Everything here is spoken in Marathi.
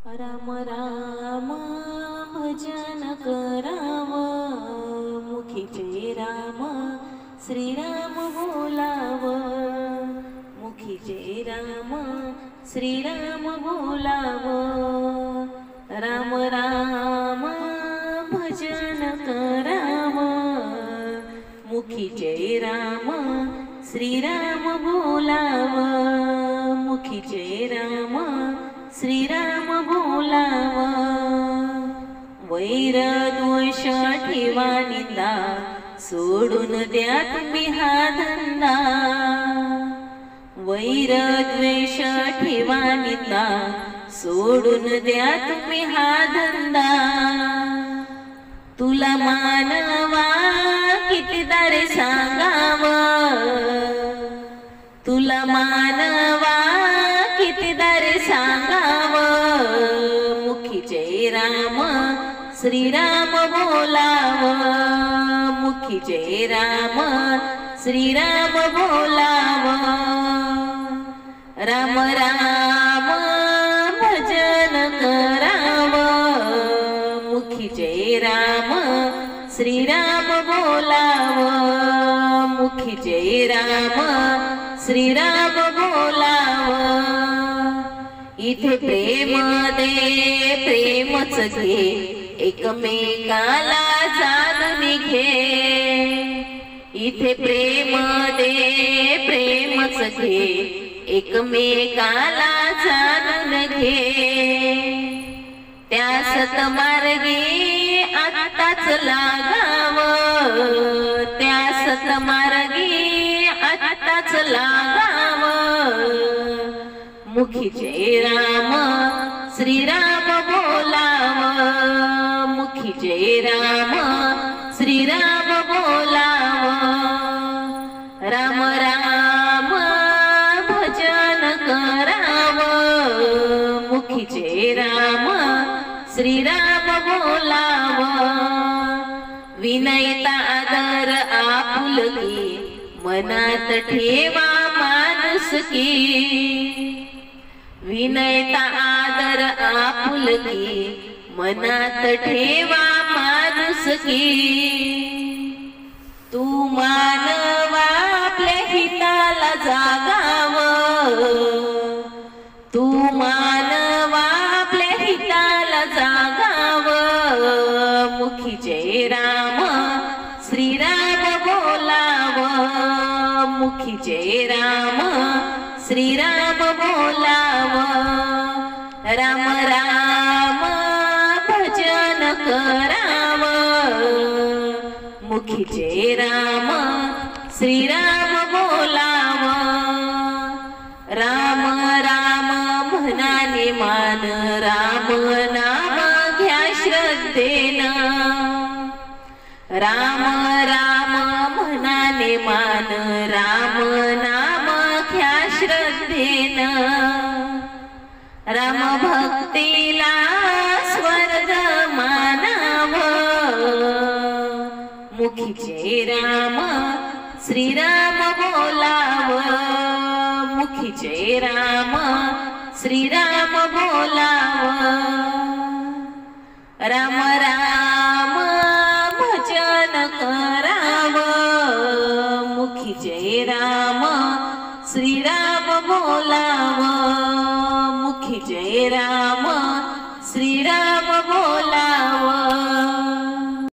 राम राम भजन कराव, मुखी जय राम श्रीराम बोलाव, मुखी जय राम श्रीराम बोलाव। राम राम भजन कराव, मुखी जय राम श्रीराम बोलाव, मुखी जय राम श्रीराम बोलाव। वैर द्वेष ठेवा निंदा, सोडून द्या तुम्ही हा धंदा। वैर द्वेष ठेवा निंदा, सोडून द्या तुम्ही हा धंदा। तुला मानवा कितीदा रे सांगाव, तुला मानवा कितीदा रे सांगाव। मुखी जय राम श्रीराम बोलाव, मुखी जय राम श्रीराम बोलाव। राम राम भजन कराव, मुखी जय राम श्रीराम बोलाव, मुखी जय राम श्रीराम बोलाव। इथे प्रेम दे प्रेमच घे, एकमेकाला जाणून घे। इथे प्रेम दे प्रेमच घे, एकमेकाला जाणून घे। त्या सतमार्गी आत्ताच लागाव, त्या सतमार्गी आत्ताच लागाव। मुखी जय राम श्रीराम बोलाव, मुखी जय राम श्रीराम बोलाव। राम राम भजन कराव, मुखी जय राम श्रीराम बोलाव। विनयता आदर आपुलकी, मनात ठेवा माणुसकी। विनयता आदर आपुलकी, मनात ठेवा माणुसकी। तू मानवा आपल्या हिताला जागाव, तू मानवा आपल्या हिताला जागाव। मुखी जय राम श्रीराम बोलाव, मुखी जय राम श्रीराम बोलाव। राम राम भजन कराव, मुखी जय राम श्रीराम बोलाव। राम राम म्हणाने मान, राम नाम घ्या श्रद्धेन। राम राम म्हणाने मान, राम नाम घ्या श्रद्धेन। राम भक्तीला स्वर्ग मानाव, मुखी जय राम श्रीराम बोलाव, मुखी जय राम श्रीराम बोलाव। राम राम भजन कराव, मुखी जय राम श्रीराम बोलाव, मुखी जय राम